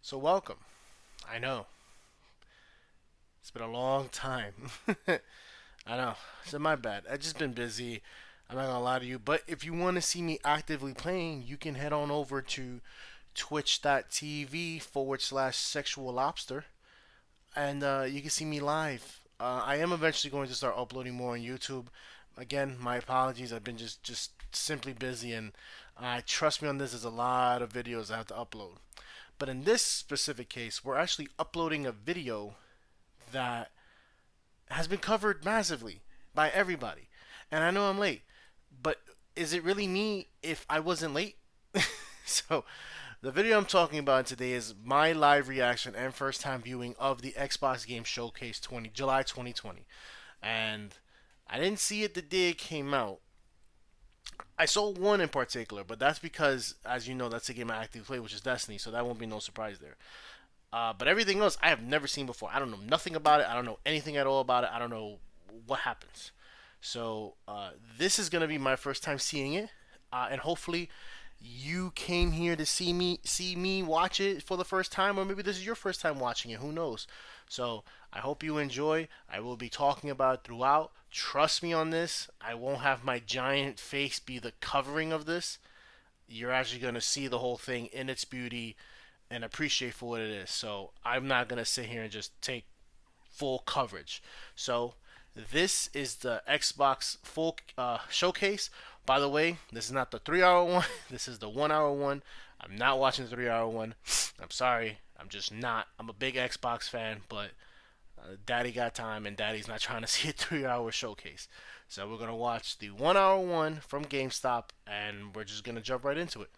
So welcome. I know it's been a long time. I know it's my bad. I've just been busy. I'm not gonna lie to you. But if you want to see me actively playing, you can head on over to twitch.tv/ sexual lobster, and you can see me live. I am eventually going to start uploading more on YouTube. Again, my apologies. I've been just simply busy, and trust me on this. There's a lot of videos I have to upload. But in this specific case, we're actually uploading a video that has been covered massively by everybody. And I know I'm late, but is it really me if I wasn't late? So, the video I'm talking about today is my live reaction and first time viewing of the Xbox Game Showcase July 2020. And I didn't see it the day it came out. I saw one in particular, but that's because, as you know, that's the game I actively play, which is Destiny, so that won't be no surprise there. But everything else I have never seen before. I don't know nothing about it. I don't know anything at all about it. I don't know what happens. So this is gonna be my first time seeing it, and hopefully you came here to see me watch it for the first time, or maybe this is your first time watching it. Who knows? So I hope you enjoy. I will be talking about it throughout. Trust me on this. I won't have my giant face be the covering of this. You're actually gonna see the whole thing in its beauty and appreciate for what it is. So I'm not gonna sit here and just take full coverage. So this is the Xbox full showcase. By the way, this is not the 3 hour one. This is the 1 hour one. I'm not watching the 3 hour one. I'm sorry. I'm just not. I'm a big Xbox fan, but Daddy got time, and Daddy's not trying to see a 3 hour showcase. So we're gonna watch the 1 hour one from GameStop, and we're just gonna jump right into it.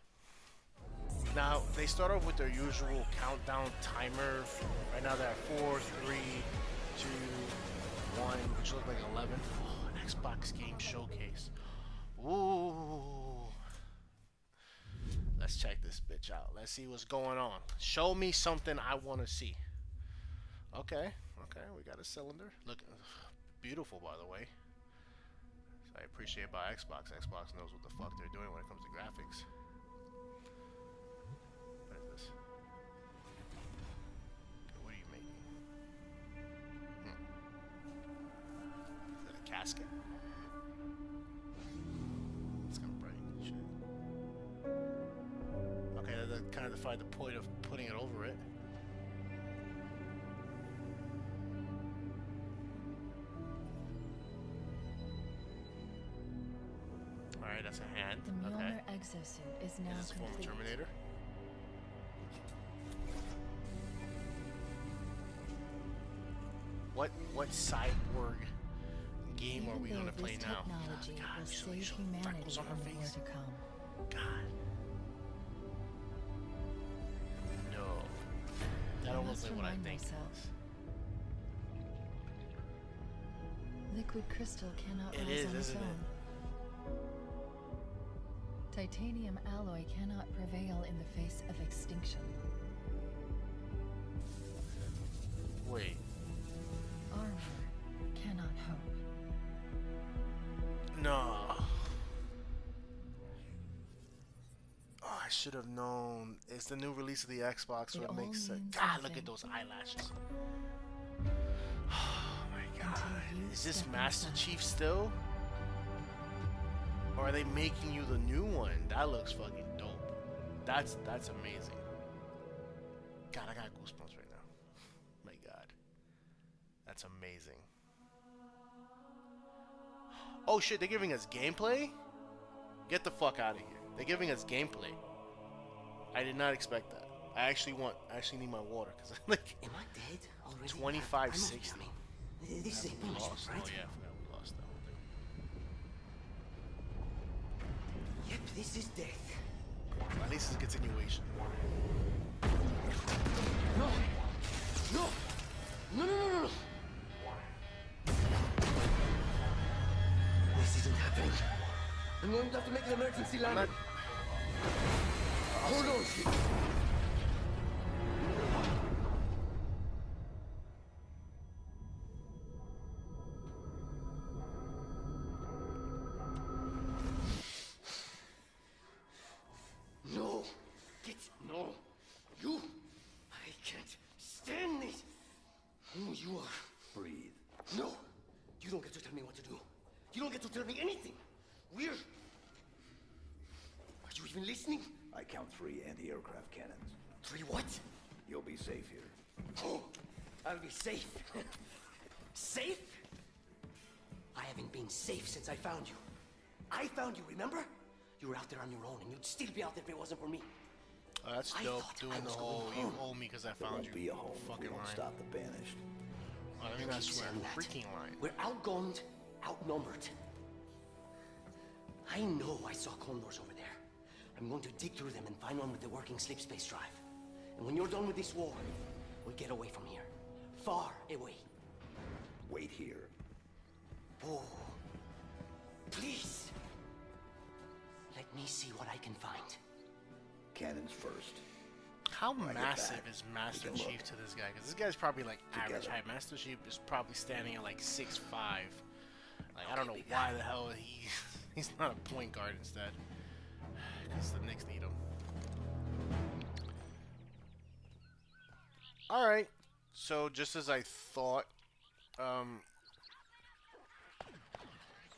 Now they start off with their usual countdown timer. Right now they're at 4, 3, 2, 1, which look like 11. Oh, an Xbox Game Showcase. Ooh. Let's check this bitch out. Let's see what's going on. Show me something I want to see. Okay, okay, we got a cylinder. Look, beautiful by the way. So I appreciate by Xbox. Xbox knows what the fuck they're doing when it comes to graphics. What is this? Okay, what are you making? Is that a casket? It's kind of bright. Shit. Okay, that kind of defied the point of putting it over it. Alright, that's a hand. The Okay. Mjolnir exosuit is now Is this form of complete. Terminator? What cyborg game are we Even gonna though play this now? technology God, will so save humanity freckles on her in the war face. to come. God. No. That I don't look must like what I remind think. myself. Liquid crystal cannot It rise is, on its isn't it? own. Titanium alloy cannot prevail in the face of extinction. Wait. Armor cannot hope. No. Oh, I should have known. It's the new release of the Xbox, so It it all makes sense. means God, look nothing. at those eyelashes. Oh my god. Until you Is this step Master inside. Chief still? Or are they making you the new one? That looks fucking dope. That's amazing. God, I got goosebumps right now. My god. That's amazing. Oh shit, they're giving us gameplay? Get the fuck out of here. They're giving us gameplay. I did not expect that. I actually need my water because I like Am I dead already? 2560. This is a We punishment, lost. right? Oh yeah, I forgot we lost that whole thing. Yep, this is death. Well, at least it's a continuation. No! No! No, no, no, no, no! This isn't happening. I'm going to have to make an emergency landing. Hold on, shit. No! Get no! You! get to tell me anything. We're... Are you even listening? I count 3 anti-aircraft cannons. 3 what? You'll be safe here. Oh, I'll be safe. Safe? I haven't been safe since I found you. I found you, remember? You were out there on your own, and you'd still be out there if it wasn't for me. Oh, that's I dope. thought I Doing the was whole going "you home." owe me because I There found won't you" be a home if we fucking don't line. stop the banished. I mean, I Keep swear, saying that. freaking line. We're outgunned, outnumbered. I know I saw condors over there. I'm going to dig through them and find one with the working sleep space drive. And when you're done with this war, we'll get away from here. Far away. Wait here. Oh, please. Let me see what I can find. Cannons first. How get massive back, is Master we can Chief look. to this guy? Because this guy's probably like average Together. height. Master Chief is probably standing at like 6'5". Like, I don't know Okay, big why guy. the hell he's not a point guard instead. Because the Knicks need him. Alright. So, just as I thought,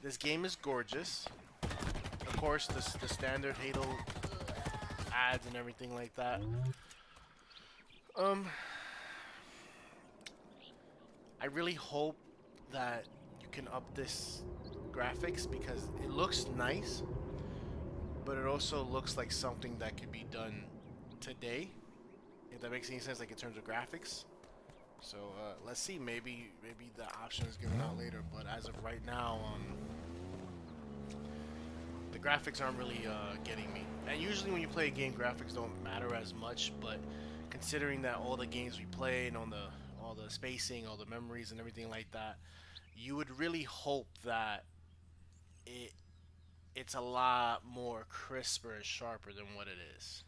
this game is gorgeous. Of course, the standard Halo ads and everything like that. I really hope that you can up this graphics because it looks nice, but it also looks like something that could be done today, if that makes any sense, like in terms of graphics. So let's see, maybe the option is given out later, but as of right now, the graphics aren't really getting me. And usually when you play a game, graphics don't matter as much, but considering that all the games we play and all the spacing, all the memories and everything like that, you would really hope that it's a lot more crisper and sharper than what it is.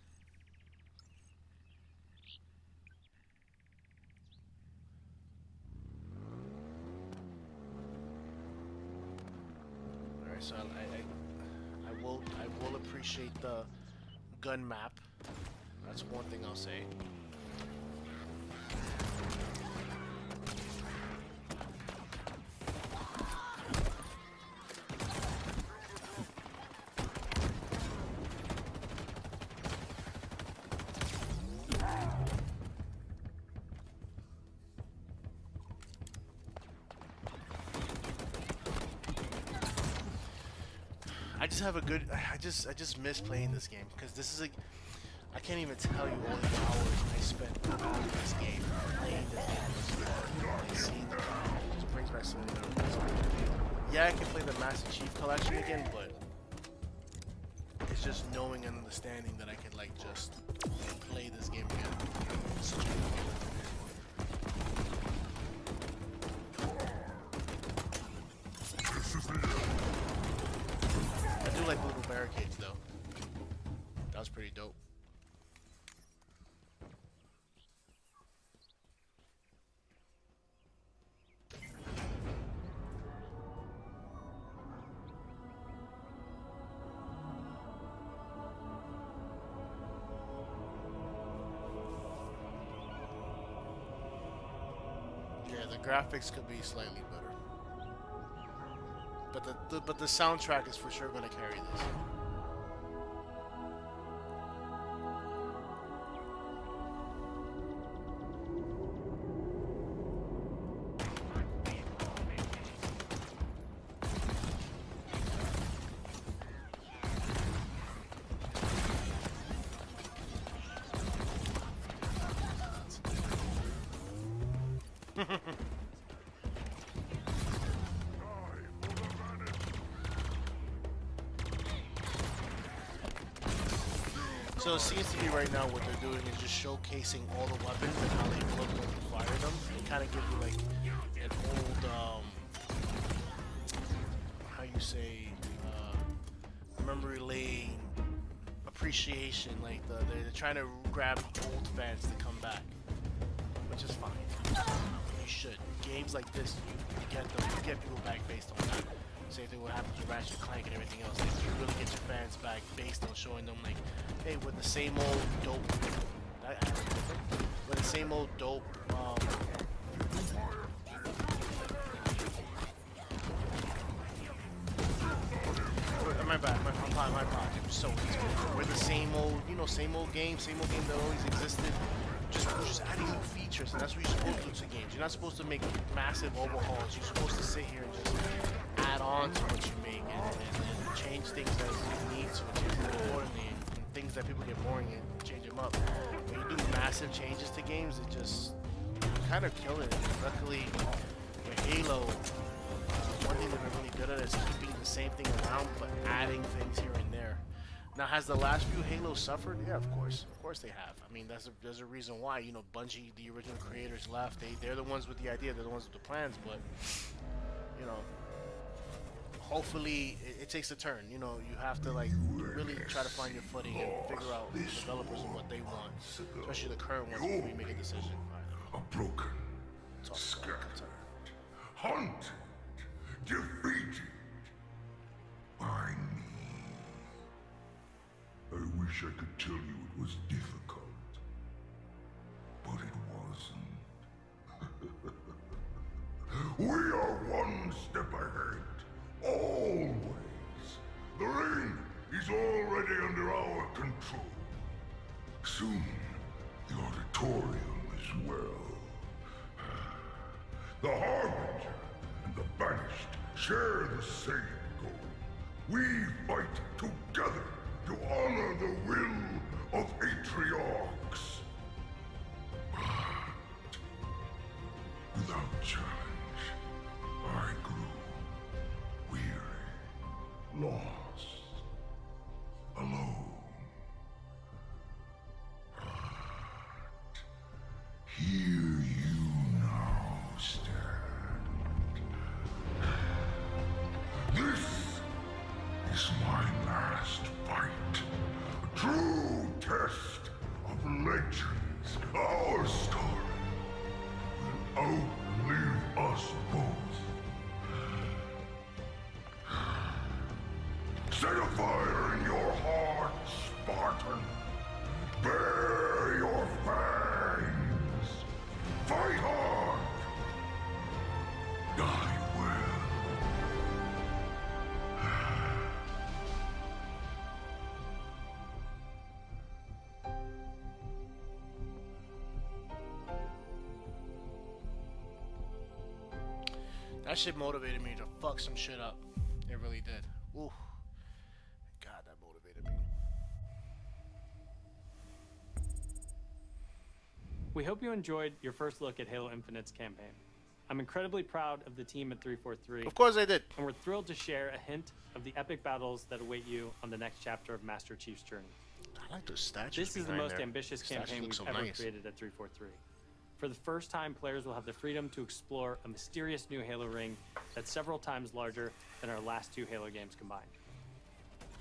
Alright, so I will appreciate the gun map. That's one thing I'll say. I just have a good. I just miss playing this game because this is a. I can't even tell you all the hours I spent on this game playing this game. See, it brings back so many memories. Yeah, I can play the Master Chief Collection again, but it's just knowing and understanding that I could like just play this game again. It's such a good game. I do like little barricades though. That was pretty dope. Yeah, the graphics could be slightly better. But the soundtrack is for sure gonna carry this. So it seems to be right now what they're doing is just showcasing all the weapons and how they look when you fire them. It kind of gives you like an old, how you say, memory lane appreciation. Like they're trying to grab old fans to come back, which is fine. You should. Games like this, you get people back based on that. Same thing what happens with Ratchet and Clank and everything else. Like, you really get your fans back based on showing them like, hey, with the same old dope, with the same old dope, my apologies. So easy. We're the same old, same old game that always existed. Just adding new features, and that's what you're supposed to do to games. You're not supposed to make massive overhauls. You're supposed to sit here and just add on to what you make and change things as you need to, change them accordingly, and things that people get boring and change them up. When you do massive changes to games, it just kind of kill it. Luckily, with Halo, one thing that they're really good at is keeping the same thing around but adding things here and there. Now, has the last few Halos suffered? Yeah, of course they have. I mean, there's a reason why. Bungie, the original creators, left. They're the ones with the idea. They're the ones with the plans. But you know, hopefully it takes a turn. You have to really try to find your footing and figure out the developers and what they want, especially the current ones before you make a decision. A broken, scattered, hunted, defeated by me. I wish I could tell you it was difficult, but it wasn't. We are one step ahead, always. The ring is already under our control. Soon, the auditorium as well. The Harbinger and the Banished share the same goal. We fight together to honor the will of Atriox. But without challenge, I grew weary, lost, alone. Here you now stand. This is my last fight. A true test of legends. Our story will outlive us both. Set a fire in your heart, Spartan. Bare your fangs. Fight hard. Die well. That shit motivated me to fuck some shit up. It really did. Ooh. God, that motivated me. We hope you enjoyed your first look at Halo Infinite's campaign. I'm incredibly proud of the team at 343. Of course I did. And we're thrilled to share a hint of the epic battles that await you on the next chapter of Master Chief's journey. I like those statues. This is the most ambitious campaign we've ever created at 343. For the first time, players will have the freedom to explore a mysterious new Halo ring that's several times larger than our last two Halo games combined.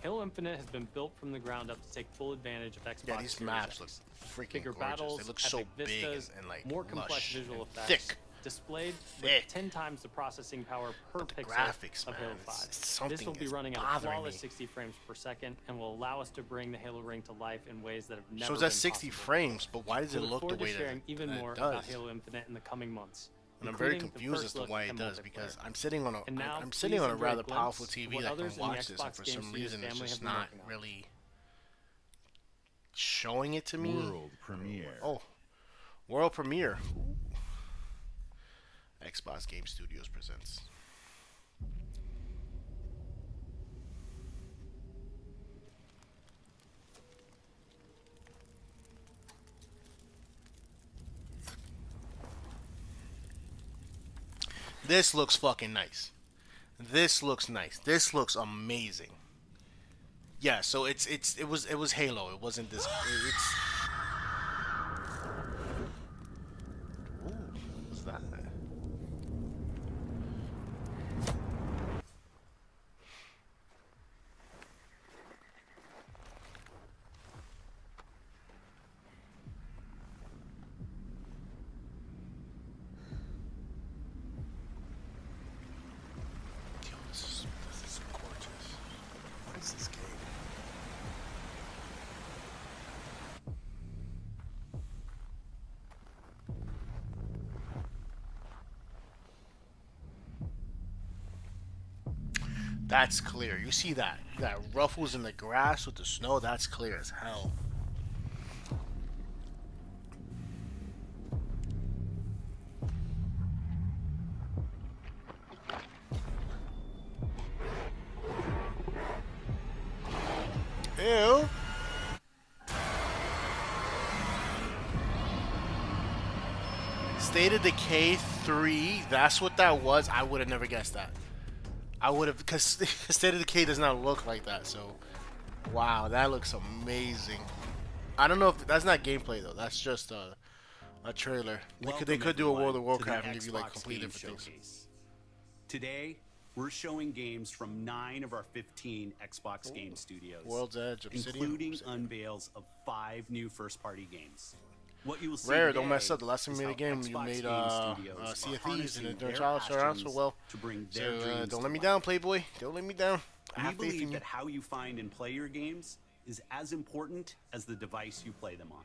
Halo Infinite has been built from the ground up to take full advantage of Xbox Yeah, these Series maps X. look freaking Bigger gorgeous. battles, They look so epic big vistas, and like more complex lush visual and effects, thick. displayed Thick. with 10 times the processing power per But the pixel graphics, of man, Halo it's 5. something This will be that's running at a bothering flawless me. 60 frames per second and will allow us to bring the Halo ring to life in ways that have never So it's been at 60 possible. frames, but why does We it look look the forward to way sharing that even it more does? about Halo Infinite in the coming months. And I'm very including the confused as first to look why it and does multiplayer. because I'm sitting on And now, I'm sitting on a please enjoy rather a glimpse powerful of TV what that others can in the watch this, and Xbox for Game some Studios reason it's family just have been not working on. really showing it to me. World premiere. Oh, world premiere. Xbox Game Studios presents. This looks fucking nice. This looks nice. This looks amazing. Yeah, so it was Halo. It wasn't this. It's. Ooh, what's that? Yo, this is gorgeous. What is this game? That's clear. You see that ruffles in the grass with the snow. That's clear as hell. Ew. State of Decay 3. That's what that was. I would have never guessed that. I would have, because State of Decay does not look like that. So, wow, that looks amazing. I don't know if that's not gameplay though. That's just a trailer. They could do a World of Warcraft and give you like completely different things. Today, we're showing games from 9 of our 15 Xbox game studios, World's Edge, Obsidian, including unveils of 5 new first-party games. What you will see Rare, don't mess up. The last time you made a game, you made Sea of Thieves, and it turned out so well. To bring So their dreams don't to let me life. down, Playboy. Don't let me down. I We have faith in believe you. that how you find and play your games is as important as the device you play them on.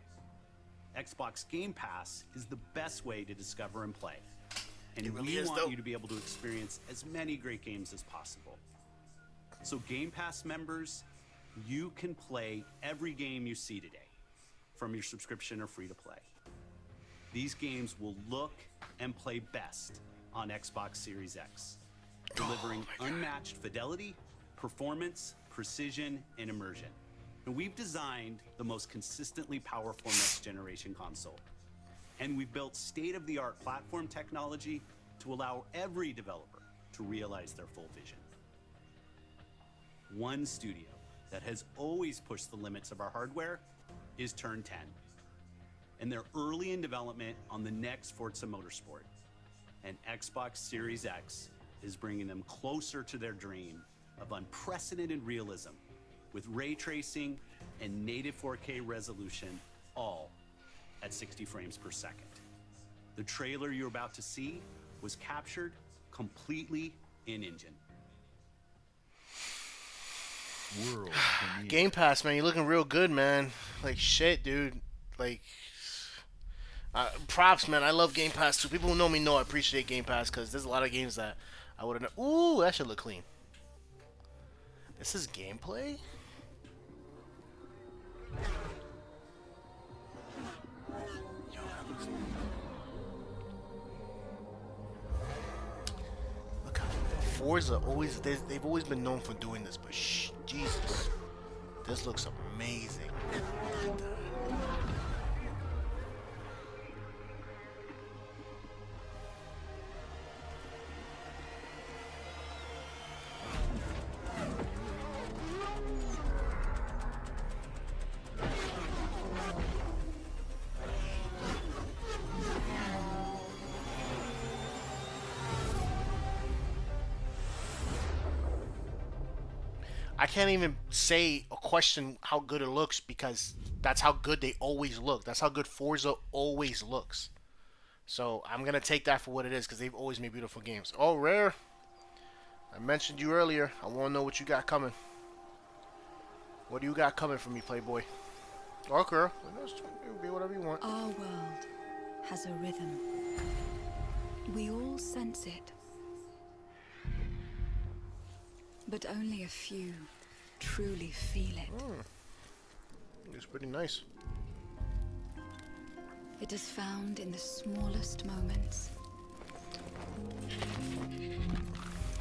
Xbox Game Pass is the best way to discover and play. And It really we is, want though. you to be able to experience as many great games as possible. So Game Pass members, you can play every game you see today from your subscription or free to play. These games will look and play best on Xbox Series X, delivering unmatched fidelity, performance, precision, and immersion. And we've designed the most consistently powerful next-generation console. And we've built state-of-the-art platform technology to allow every developer to realize their full vision. One studio that has always pushed the limits of our hardware is Turn 10. And they're early in development on the next Forza Motorsport. And Xbox Series X is bringing them closer to their dream of unprecedented realism with ray tracing and native 4K resolution, all at 60 frames per second. The trailer you're about to see was captured completely in-engine. World premiere. Game Pass, man, you're looking real good, man. Like shit, dude. Like, props, man. I love Game Pass too. People who know me know I appreciate Game Pass because there's a lot of games that I would have. Ooh, that should look clean. This is gameplay. Yo, that looks. Look how Forza always. They've always been known for doing this, but shh, Jesus, this looks amazing. I can't even say or question how good it looks because that's how good they always look. That's how good Forza always looks. So I'm gonna take that for what it is because they've always made beautiful games. Oh, Rare, I mentioned you earlier. I want to know what you got coming. What do you got coming for me, Playboy? Or girl? It will be whatever you want. Our world has a rhythm. We all sense it. But only a few truly feel it. It's pretty nice. It is found in the smallest moments,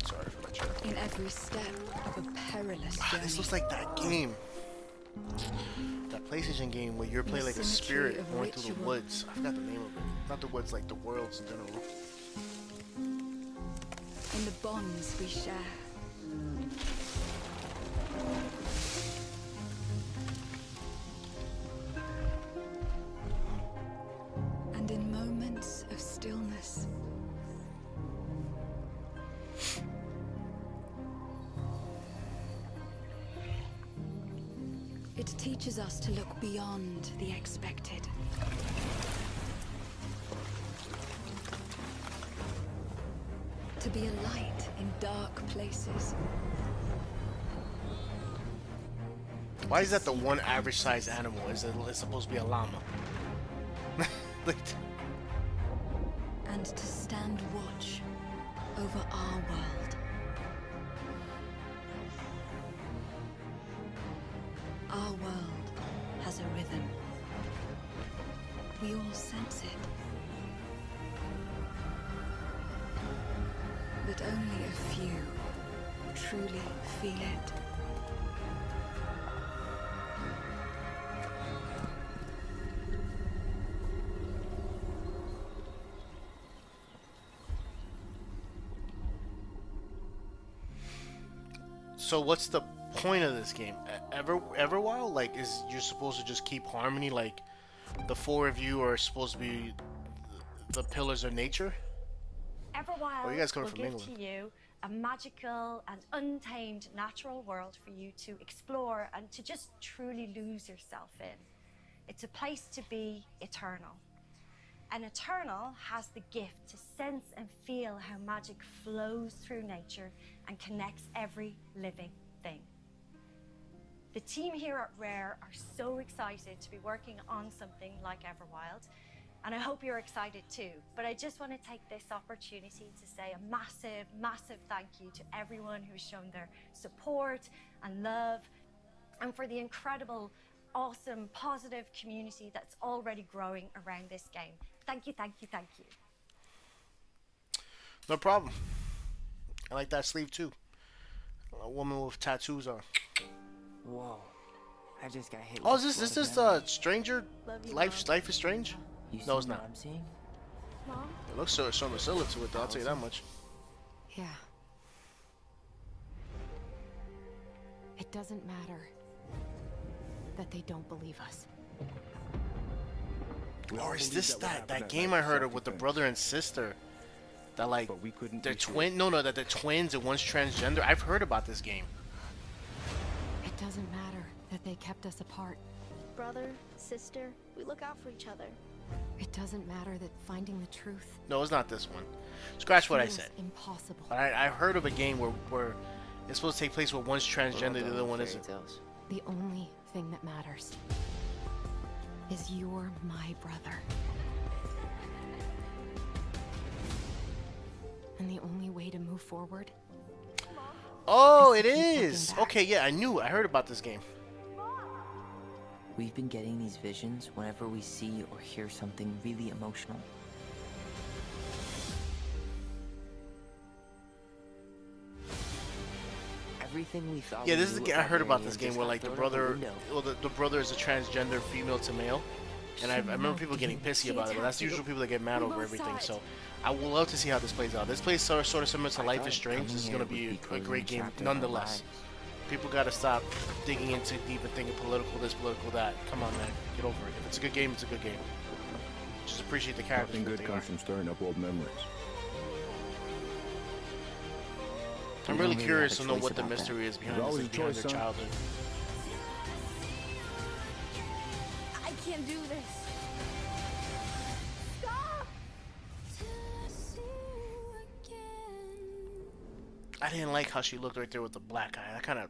Sorry for my chair. in every step of a perilous journey. This looks like that game. That PlayStation game where you're playing like a symmetry spirit of going through the ritual. woods. I forgot the name of it. Not the woods, like the worlds in general. In the bonds we share. And in moments of stillness. It teaches us to look beyond the expected. To be a light in dark places. Why is that the one average sized animal? It's supposed to be a llama. Like, And to stand watch over our world. We all sense it. But only a few truly feel it. So what's the point of this game? Everwild? Like, is you're supposed to just keep harmony? Like, the four of you are supposed to be the pillars of nature? Everwild Oh, you guys coming will from give England. to you a magical and untamed natural world for you to explore and to just truly lose yourself in. It's a place to be eternal. And Eternal has the gift to sense and feel how magic flows through nature and connects every living thing. The team here at Rare are so excited to be working on something like Everwild, and I hope you're excited too. But I just want to take this opportunity to say a massive, massive thank you to everyone who's shown their support and love, and for the incredible, awesome, positive community that's already growing around this game. Thank you, thank you, thank you. No problem. I like that sleeve too. A woman with tattoos on. Whoa. I just got hit. Oh, is this Stranger? Life is Strange? No, it's not. I'm seeing? Mom? It looks so similar to it, though. I'll tell you that much. Yeah. It doesn't matter that they don't believe us. Or is this that game I heard of with the brother and sister? That like they're twin? No, that they're twins and one's transgender. I've heard about this game. It doesn't matter that they kept us apart. Brother, sister, we look out for each other. It doesn't matter that finding the truth. No, it's not this one. Scratch what I feels said. Impossible. But I heard of a game where it's supposed to take place where one's transgender, the other one isn't. The only thing that matters is you're my brother. And the only way to move forward. Oh, it is. Okay, yeah, I heard about this game. We've been getting these visions whenever we see or hear something really emotional. Everything we thought. Yeah, this is the game I heard about this game where like the brother, the brother is a transgender female to male, and I remember people getting pissy about it. But that's the usual people that get mad over everything. So I would love to see how this plays out. This plays sort of similar to Life is Strange. This is gonna be a great game, nonetheless. People gotta stop digging in too deep and thinking political this, political that. Come on, man, get over it. If it's a good game, it's a good game. Just appreciate the characters. Nothing good comes from stirring up old memories. I'm really curious to know what the mystery is behind their childhood. I can't do this. Stop! I didn't like how she looked right there with the black eye. That kind of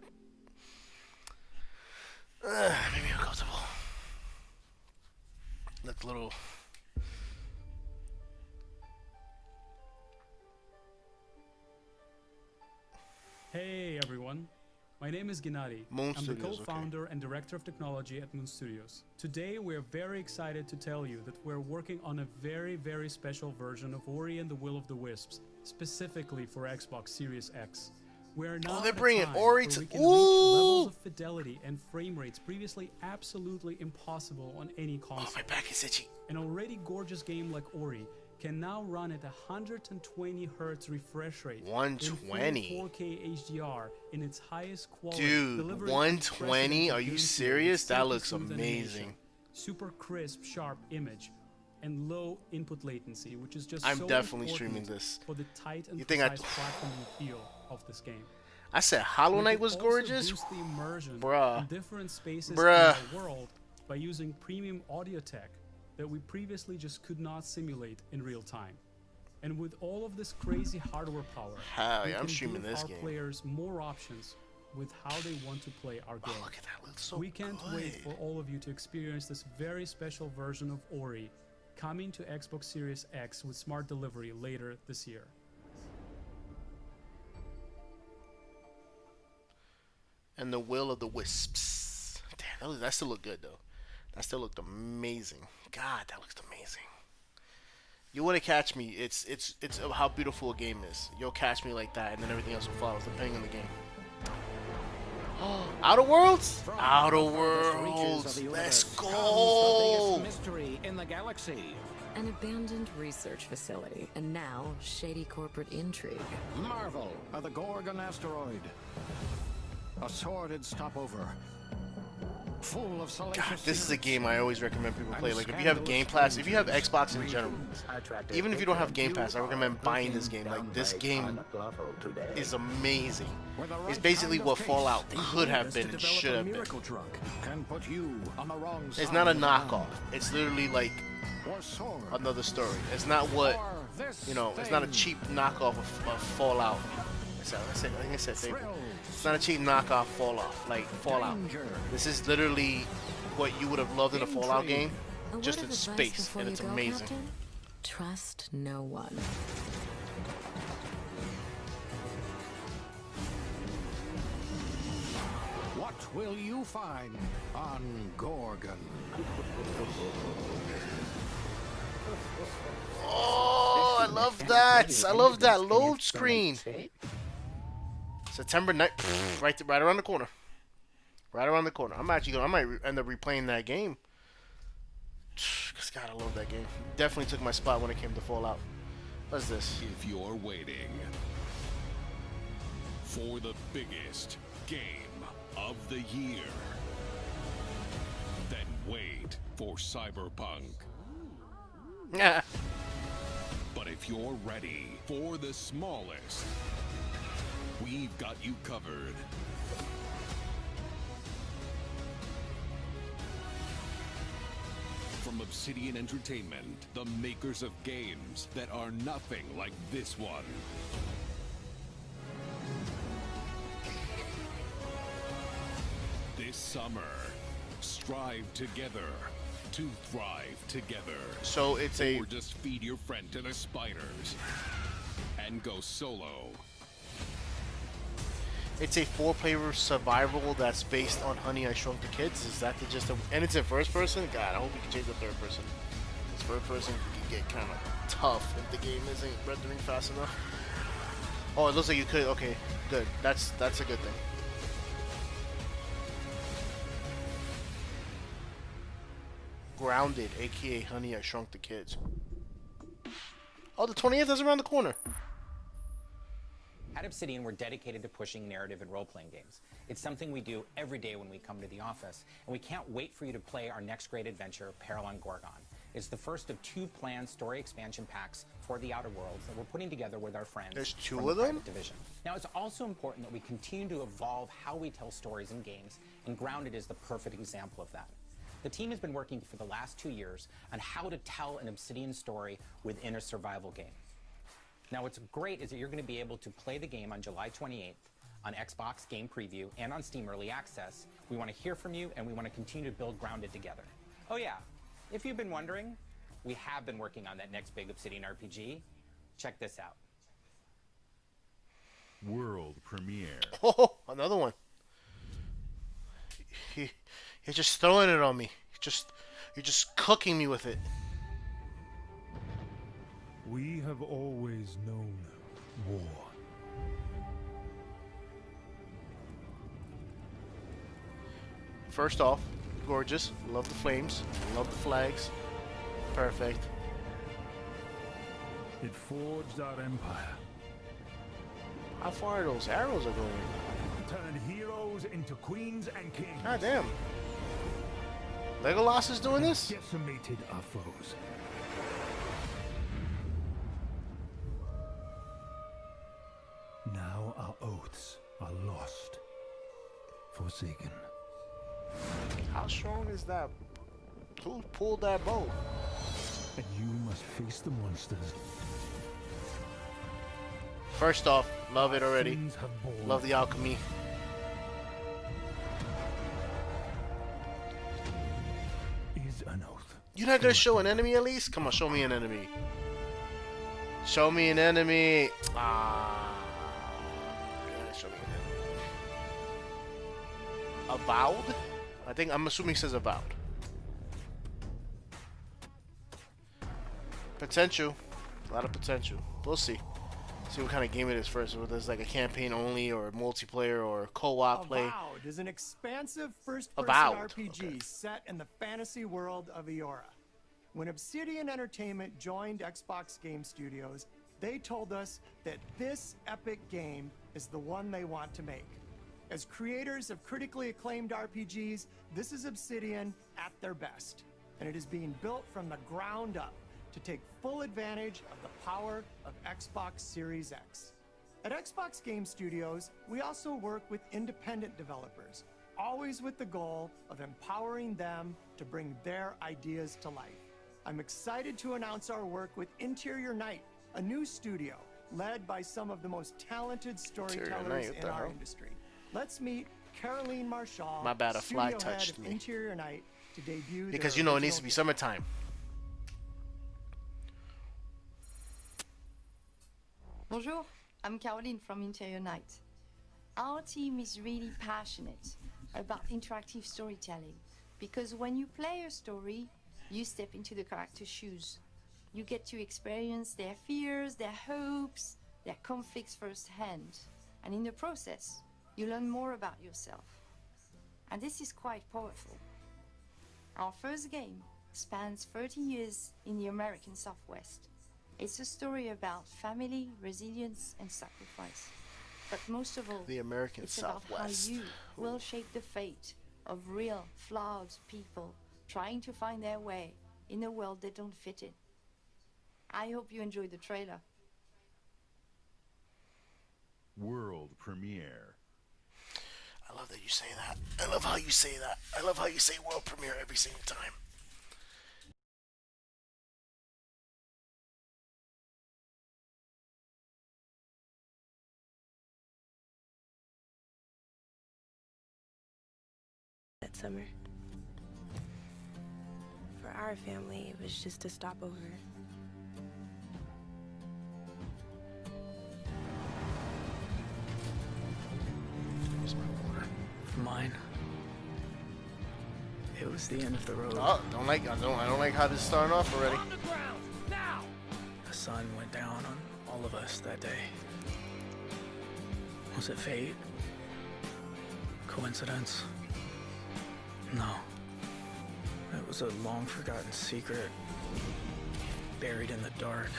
made me uncomfortable. Looked a little. Hey everyone, my name is Gennady. Moon I'm Studios, the co-founder and director of technology at Moon Studios. Today we're very excited to tell you that we're working on a very, very special version of Ori and the Will of the Wisps, specifically for Xbox Series X. We're now they're at a bringing time Ori where to we can reach levels of fidelity and frame rates previously absolutely impossible on any console. Oh, my back is itchy. An already gorgeous game like Ori can now run at 120 Hz refresh rate. 120? In 4K HDR in its highest quality. Dude, 120? Are you serious? That looks amazing. Super crisp, sharp image, and low input latency, which is just I'm so definitely important streaming this. for the tight and You think precise platforming feel of this game. I said Hollow Knight was also gorgeous? boost the immersion Bruh. in different spaces Bruh. in the world by using premium audio tech that we previously just could not simulate in real time. And with all of this crazy hardware power, Hell we yeah, I'm can streaming give this our game. players more options with how they want to play our game. Oh, look at that, looks so We can't wait good. for all of you to experience this very special version of Ori coming to Xbox Series X with smart delivery later this year. And the Will of the Wisps. Damn, that still look good though. That still looked amazing. God, that looked amazing. You want to catch me? It's how beautiful a game is. You'll catch me like that, and then everything else will follow depending on the game. Outer Worlds? Outer Worlds. Let's go. Mystery in the galaxy. An abandoned research facility, and now shady corporate intrigue. Marvel of the Gorgon asteroid. A sordid stopover. Full of God, this is a game I always recommend people play. Like, if you have Game Pass, if you have Xbox in general, even if you don't have Game Pass, I recommend buying this game. Like, this game is amazing. It's basically what Fallout could have been and should have been. It's not a knockoff. It's literally like another story. It's not what, you know, it's not a cheap knockoff of Fallout. Like I said, it's not a cheap knockoff Fallout. This is literally what you would have loved in a Fallout game, just in space, and it's amazing. Captain? Trust no one. What will you find on Gorgon? Oh, I love that! I love that load screen. September 9th, right around the corner. Right around the corner. I might end up replaying that game. Cause God, I love that game. Definitely took my spot when it came to Fallout. What's this? If you're waiting for the biggest game of the year, then wait for Cyberpunk. Yeah. But if you're ready for the smallest, we've got you covered. From Obsidian Entertainment, the makers of games that are nothing like this one. This summer, strive together to thrive together. So it's or just feed your friend to the spiders and go solo. It's a 4-player survival that's based on Honey, I Shrunk the Kids. Is that the gist of? And it's in first person? God, I hope you can change the third person. This first person can get kind of tough if the game isn't rendering fast enough. Oh, it looks like you could. Okay, good. That's a good thing. Grounded, aka Honey, I Shrunk the Kids. Oh, the 20th is around the corner. At Obsidian, we're dedicated to pushing narrative and role-playing games. It's something we do every day when we come to the office, and we can't wait for you to play our next great adventure, Peril on Gorgon. It's the first of 2 planned story expansion packs for the Outer Worlds that we're putting together with our friends. There's 2 from of the them? Private Division. Now, it's also important that we continue to evolve how we tell stories in games, and Grounded is the perfect example of that. The team has been working for the last 2 years on how to tell an Obsidian story within a survival game. Now, what's great is that you're going to be able to play the game on July 28th on Xbox Game Preview and on Steam Early Access. We want to hear from you, and we want to continue to build Grounded together. Oh yeah, if you've been wondering, we have been working on that next big Obsidian RPG. Check this out. World premiere. Oh, another one. You're just throwing it on me. You're just cooking me with it. We have always known war. First off, gorgeous. Love the flames. Love the flags. Perfect. It forged our empire. How far are those arrows are going? Turned heroes into queens and kings. God damn. Legolas is doing this? Decimated our foes. Now our oaths are lost. Forsaken. How strong is that? Who pulled that bow? And you must face the monsters. First off, love it already. Love the alchemy. Is an oath. You're not gonna show an enemy at least? Come on, show me an enemy. Show me an enemy. Show me an enemy. Avowed? I'm assuming it says avowed. Potential. A lot of potential. We'll see. See what kind of game it is first. Whether it's like a campaign only or multiplayer or co-op play. Avowed is an expansive first-person Avowed. RPG Okay. set in the fantasy world of Eora. When Obsidian Entertainment joined Xbox Game Studios, they told us that this epic game is the one they want to make. As creators of critically acclaimed RPGs, this is Obsidian at their best, and it is being built from the ground up to take full advantage of the power of Xbox Series X. At Xbox Game Studios, we also work with independent developers, always with the goal of empowering them to bring their ideas to life. I'm excited to announce our work with Interior Night, a new studio led by some of the most talented storytellers in our industry. Let's meet Caroline Marshall, My bad, a fly studio head touched of me. Interior Night, to debut Because their you know it needs original to be game. summertime. Bonjour, I'm Caroline from Interior Night. Our team is really passionate about interactive storytelling because when you play a story, you step into the character's shoes. You get to experience their fears, their hopes, their conflicts firsthand. And in the process, you learn more about yourself. And this is quite powerful. Our first game spans 30 years in the American Southwest. It's a story about family, resilience, and sacrifice. But most of all, The American it's Southwest. about how you will shape the fate of real, flawed people trying to find their way in a world they don't fit in. I hope you enjoyed the trailer. World premiere. I love that you say that. I love how you say that. I love how you say world premiere every single time. That summer. For our family, it was just a stopover. For mine, it was the end of the road. Oh, I don't like how this is starting off already. On the ground, now! The sun went down on all of us that day. Was it fate? Coincidence? No. It was a long forgotten secret, buried in the dark.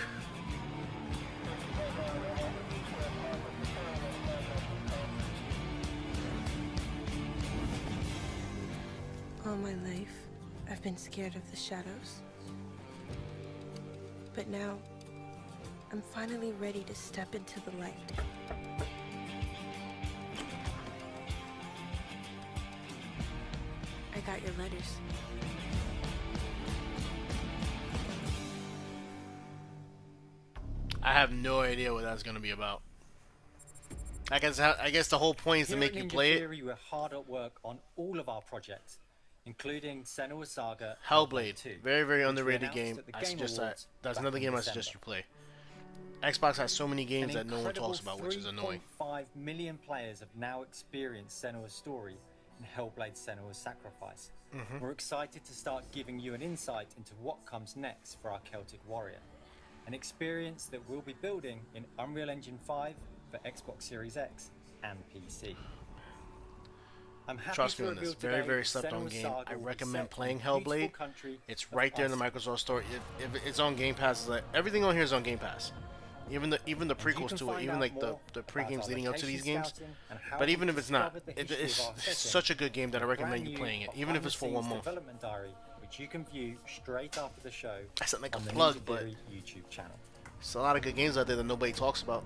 All my life, I've been scared of the shadows. But now, I'm finally ready to step into the light. I got your letters. I have no idea what that's gonna be about. I guess the whole point is to Here make at you Ninja play it. Theory, we're hard at work on all of our projects, including Senua's Saga Hellblade, 2, very very which we underrated announced game. at the I Game suggest that. Awards That's back another in game I December. suggest you play. Xbox has so many games that An no one talks incredible about, which is annoying. 3.5 million players have now experienced Senua's story in Hellblade: Senua's Sacrifice. Mhm. We're excited to start giving you an insight into what comes next for our Celtic warrior, an experience that we'll be building in Unreal Engine 5 for Xbox Series X and PC. I'm happy Trust to me on this. reveal Very today very that slept on Senua's game. Saga I will be recommend set in playing the beautiful Hellblade. country It's of right there in the Iceland. Microsoft Store. If it's on Game Pass, it's like, everything on here is on Game Pass. Even the And you prequels can to it, find even out like the more pre-games about our leading up to location these games. scouting and how But we even if it's not, discovered the it's history of our setting, such a good game that I a recommend brand you new playing it, even if it's for 1 behind-the-scenes month. development diary, which you can view straight after the show I sound like a on the plug, Ninja but Theory YouTube channel. there's a lot of good games out there that nobody talks about.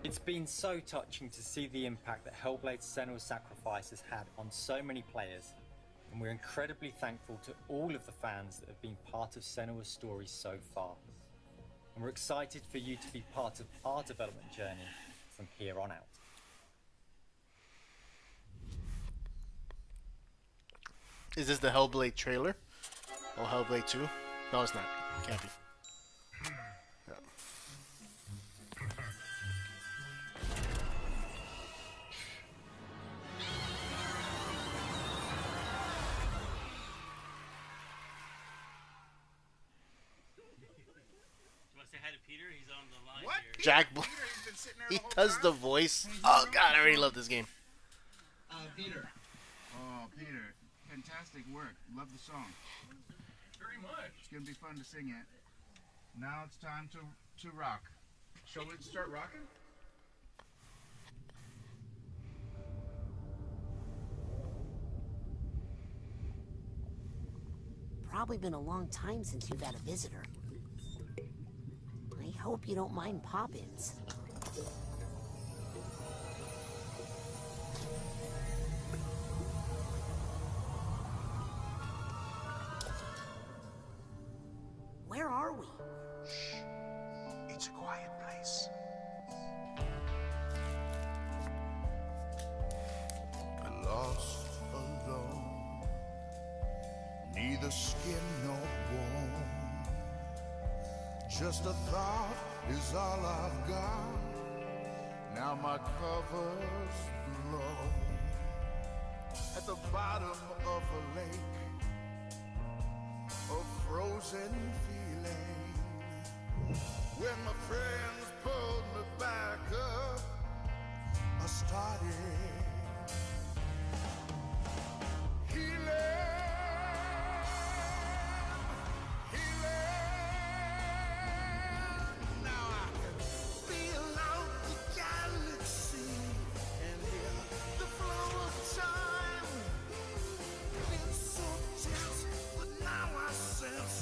It's been so touching to see the impact that Hellblade: Senua's Sacrifice has had on so many players, and we're incredibly thankful to all of the fans that have been part of Senua's story so far. And we're excited for you to be part of our development journey from here on out. Is this the Hellblade trailer? Oh, Hellblade 2? No, it's not. Can't be. Yeah. say hi to Peter. He's on the line What? here. Jack Black. He does the voice. Oh god, I already love this game. Peter. Oh, Peter. Fantastic work. Love the song. Very much. It's gonna be fun to sing it. Now it's time to rock. Shall we start rocking? Probably been a long time since you've had a visitor. I hope you don't mind pop-ins. Where are we? Shh. It's a quiet place. I lost alone, neither skin nor bone. Just a thought is all I've got. Now my cover's blown. At the bottom of a lake, a frozen feeling. When my friends pulled me back up, I started healing. Now I can feel out the galaxy and hear the flow of time. Been so tense, but now I sense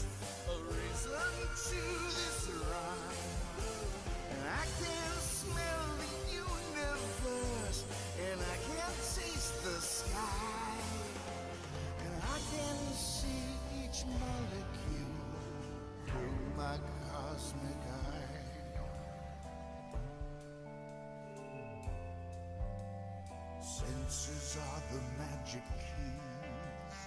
a reason to this rhyme. And I can smell the universe, and I can taste the sky, and I can see each molecule through my cosmic eye. Senses are the magic keys.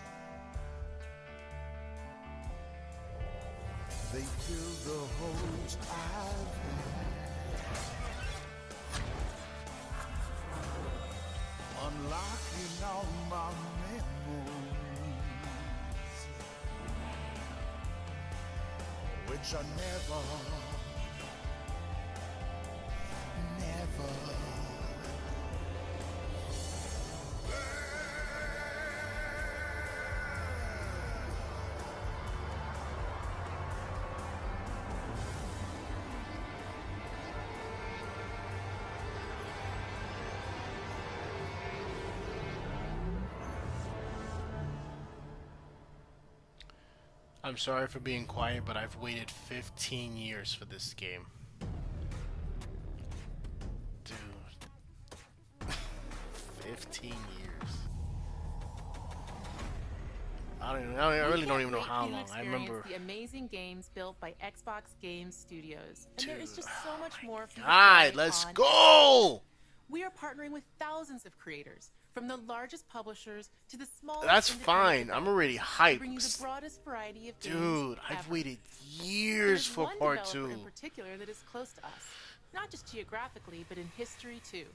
They fill the holes I've had, unlocking all my memories, which I never I'm sorry for being quiet, but I've waited 15 years for this game. Dude. 15 years. I really don't even know how long. I remember. The amazing games built by Xbox Game Studios. And there is just so much more for you to God, play let's on go! We are partnering with thousands of creators, from the largest publishers to the smallest. That's fine. I'm already to bring you hyped. the broadest variety of games Dude, I've ever. waited years There's for one part developer 2. in particular that is close to us, not just geographically, but in history too.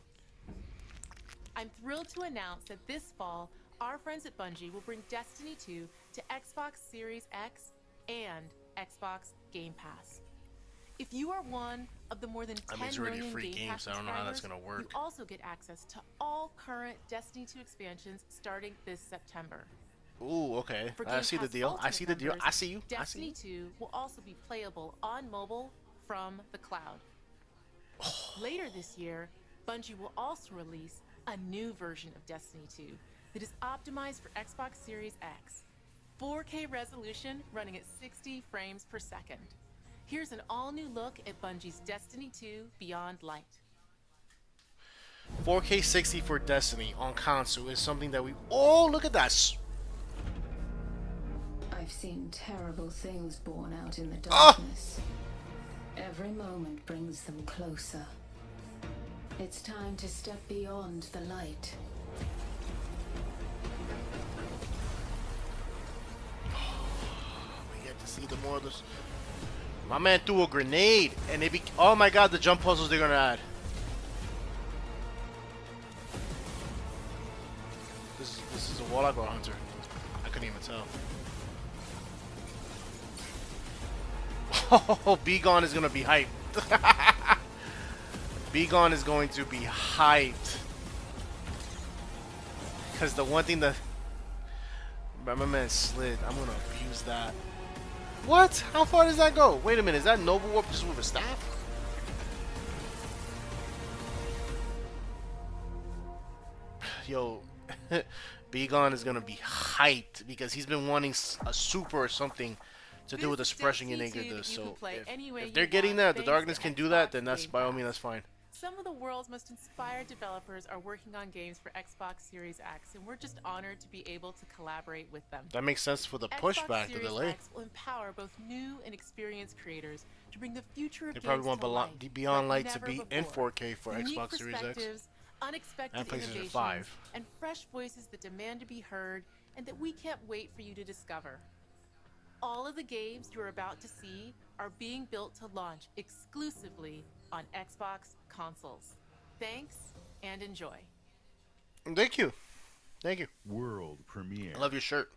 I'm thrilled to announce that this fall, our friends at Bungie will bring Destiny 2 to Xbox Series X and Xbox Game Pass. If you are one of the more than 10 it's already a million free Game game, Pass so I don't know how that's subscribers, gonna work. you also get access to all current Destiny 2 expansions starting this September. Ooh, okay. For I Game see the Pass deal. I Ultimate see the deal. members, I see you. I see Destiny you. 2 will also be playable on mobile from the cloud. Later this year, Bungie will also release a new version of Destiny 2 that is optimized for Xbox Series X. 4K resolution running at 60 frames per second. Here's an all-new look at Bungie's Destiny 2 Beyond Light. 4K 60 for Destiny on console is something that we. Oh, look at that! I've seen terrible things born out in the Ah! darkness. Every moment brings them closer. It's time to step beyond the light. We get to see the more of this. My man threw a grenade, and it be. Oh my god, the jump puzzles they're gonna add. This is a warlock or a hunter. I couldn't even tell. Oh, Be Gone is gonna be hyped. Be Gone is going to be hyped. Because the one thing that my man slid, I'm gonna abuse that. What? How far does that go? Wait a minute, is that Noble Warp just with a staff? Yo, Be Gone is gonna be hyped because he's been wanting a super or something to do with the suppression and anger this. So if they're getting that, the Darkness can do that, then that's by all means that's fine. Some of the world's most inspired developers are working on games for Xbox Series X, and we're just honored to be able to collaborate with them. That makes sense for the Xbox pushback, the Series delay. X will empower both new and experienced creators to bring the future of They games probably to life want Beyond like Light to never be before. in 4K for Unique Xbox Series X perspectives, unexpected and PlayStation innovations, 5. and fresh voices that demand to be heard and that we can't wait for you to discover. All of the games you're about to see are being built to launch exclusively on Xbox consoles. Thanks and enjoy. Thank you. Thank you. World premiere. I love your shirt.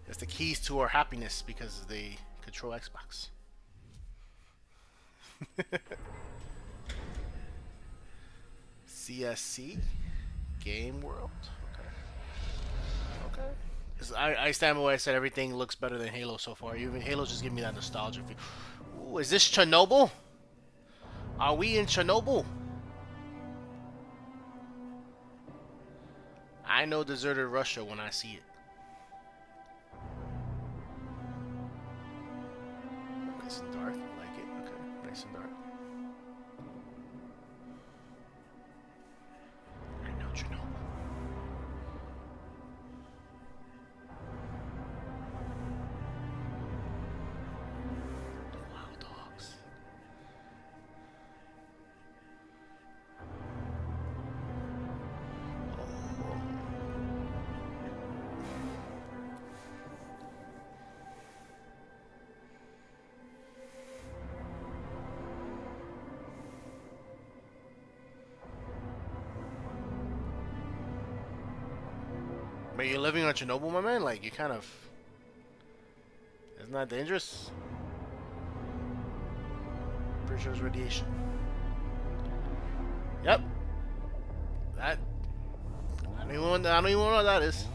It's the keys to our happiness because they control Xbox. CSC Game World. Okay. Okay. 'Cause I stand by what I said. Everything looks better than Halo so far. Even Halo's just giving me that nostalgia feel. Ooh, is this Chernobyl? Are we in Chernobyl? I know deserted Russia when I see it. Nice and dark. I like it. Okay. Nice and dark. I know Chernobyl. Wild dogs. But you're living on Chernobyl, my man? Like, you kind of... Isn't that dangerous? Pretty sure it's radiation. Yep. That... I don't even want to know what that is.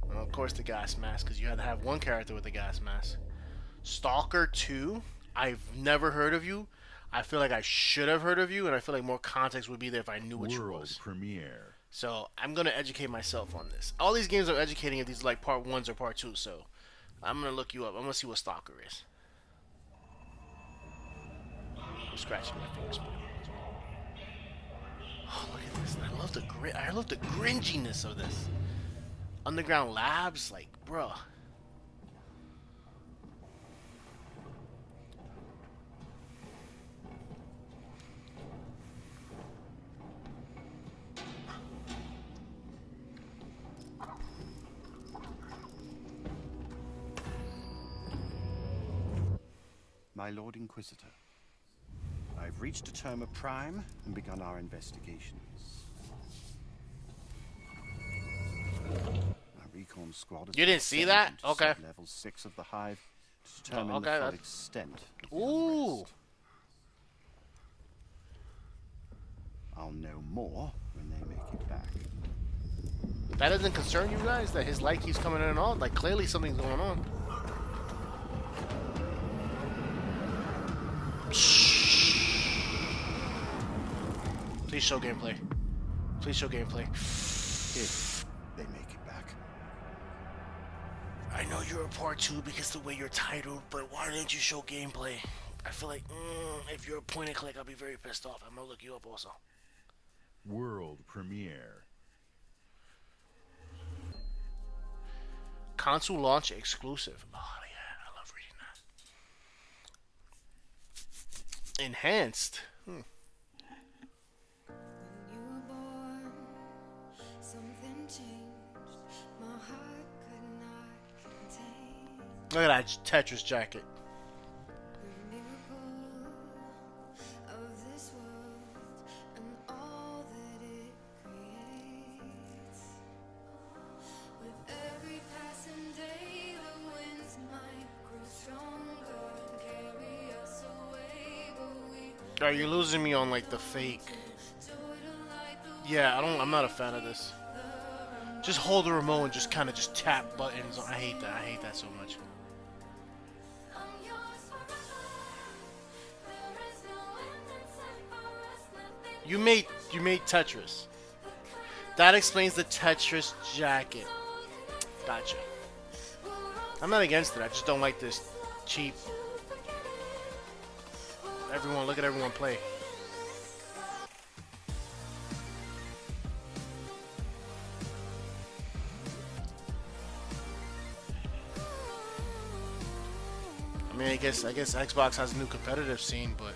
And of course the gas mask, because you had to have one character with the gas mask. Stalker 2? I've never heard of you. I feel like I should have heard of you, and I feel like more context would be there if I knew what you was. Premiere. So I'm gonna educate myself on this. All these games are educating if these are like part 1s or part 2s, so I'm gonna look you up. I'm gonna see what Stalker is. I'm scratching my fingers. Oh, look at this. I love the gringiness of this. Underground Labs, like, bruh. My Lord Inquisitor, I've reached a term of prime and begun our investigations. Our recon squad has You didn't see that? Okay. Level 6 of the hive to determine okay, the full that's... extent of the Ooh. unrest. I'll know more when they make it back. That doesn't concern you guys that his light keeps coming in and on? Like, clearly something's going on. Please show gameplay. Please show gameplay. If they make it back. I know you're a part 2 because the way you're titled, but why didn't you show gameplay? I feel like if you're a point and click, I'll be very pissed off. I'm gonna look you up also. World premiere. Console launch exclusive. Oh yeah, I love reading that. Enhanced. Look at that Tetris jacket. Alright, you're losing me on like the fake. Yeah, I'm not a fan of this. Just hold the remote and just kind of just tap buttons. I hate that. I hate that so much. You made Tetris. That explains the Tetris jacket. Gotcha. I'm not against it. I just don't like this cheap. Everyone, look at everyone play. I mean, I guess Xbox has a new competitive scene, but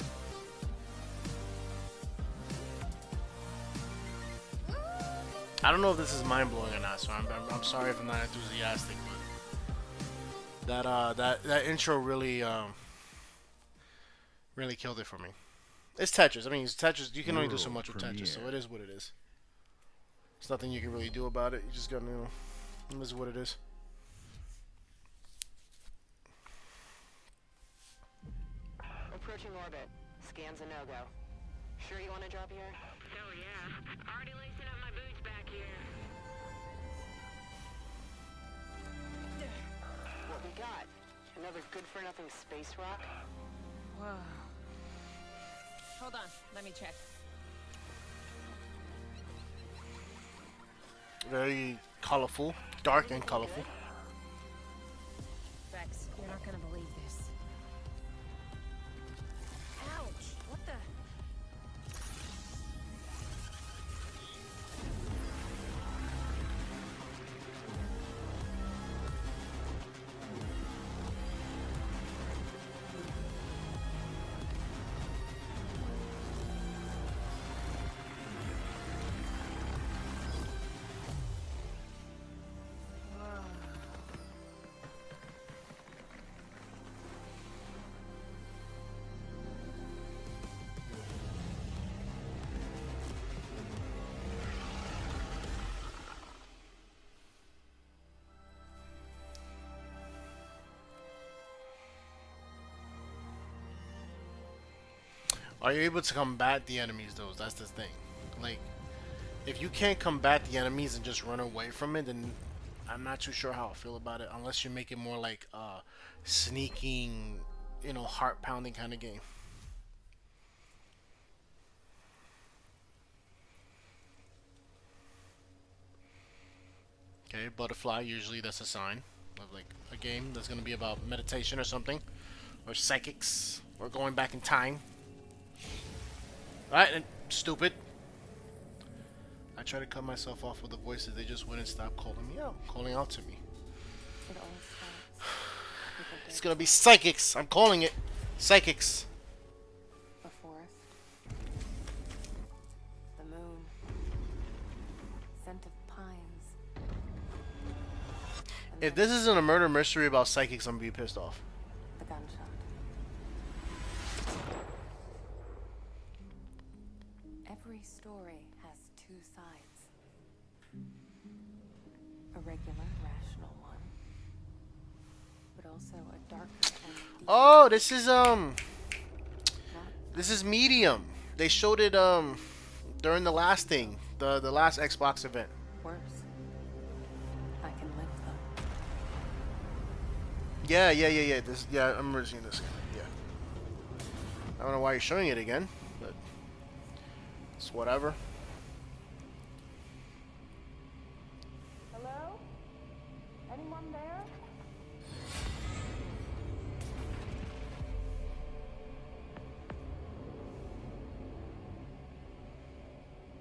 I don't know if this is mind blowing or not. So I'm sorry if I'm not enthusiastic, but that intro really really killed it for me. It's Tetris. I mean, it's Tetris. You can only do so much with Tetris, so it is what it is. There's nothing you can really do about it. You just gotta know. This is what it is. Approaching orbit. Scan's a no-go. Sure you want to drop here? Oh yeah. Already lacing up my boots back here. What we got? Another good-for-nothing space rock? Whoa. Hold on. Let me check. Very colorful. Dark and colorful. Vex, you're not gonna believe this. Ouch! What the? Are you able to combat the enemies though? That's the thing. Like, if you can't combat the enemies and just run away from it, then I'm not too sure how I feel about it. Unless you make it more like a sneaking, you know, heart pounding kind of game. Okay, butterfly. Usually that's a sign of like a game that's gonna be about meditation or something, or psychics, or going back in time. Alright, and stupid. I try to cut myself off with the voices, they just wouldn't stop calling me out, calling out to me. It's gonna be psychics, I'm calling it. Psychics. The forest. The moon. Scent of pines. If this isn't a murder mystery about psychics, I'm gonna be pissed off. The gunshot. Every story has two sides. A regular, rational one, but also a darker and Oh, this is Medium. They showed it during the last thing, the last Xbox event. worse. I can live them. Yeah. This, yeah, I'm remember seeing this. Yeah. I don't know why you're showing it again, but it's whatever. Hello? Anyone there?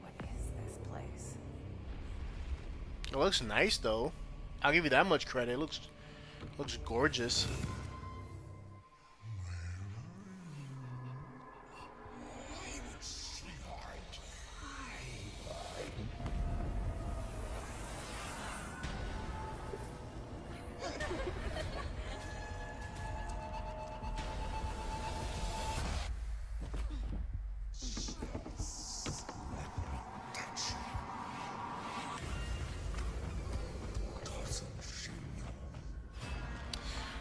What is this place? It looks nice though. I'll give you that much credit. It looks gorgeous.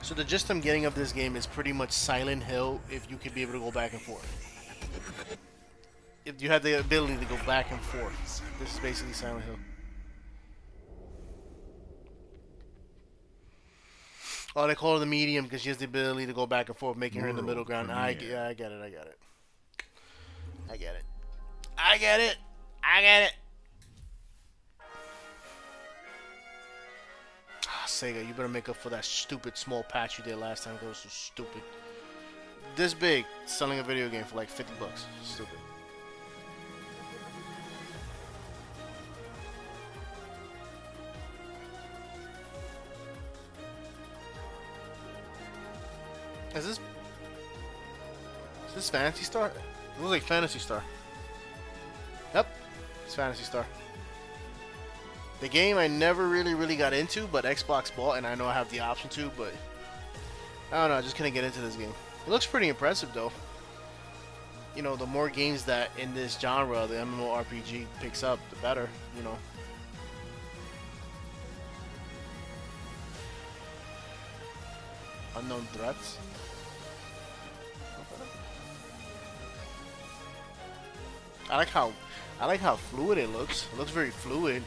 So the gist I'm getting of this game is pretty much Silent Hill if you could be able to go back and forth. if you had the ability to go back and forth. This is basically Silent Hill. Oh, they call her the medium because she has the ability to go back and forth, making her in the middle ground. Yeah, I get it. I get it. I get it. I get it. I get it. Ah, Sega, you better make up for that stupid small patch you did last time. That was so stupid. This big, selling a video game for like $50. Stupid. Is this Fantasy Star? It looks like Fantasy Star. Yep, it's Fantasy Star. The game I never really got into, but Xbox bought, and I know I have the option to, but I don't know, I just couldn't get into this game. It looks pretty impressive though. You know, the more games that in this genre, the MMORPG picks up, the better, you know. Unknown threats. I like how fluid it looks. It looks very fluid.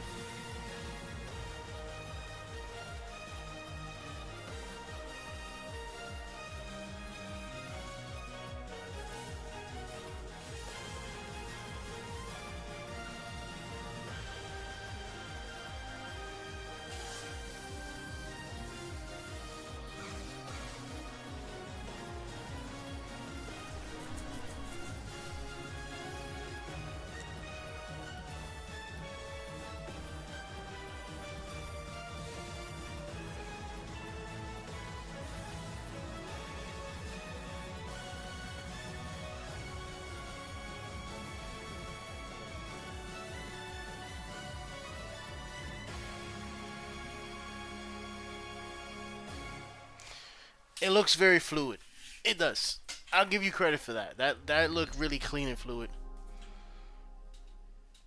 It looks very fluid. It does. I'll give you credit for that. That looked really clean and fluid.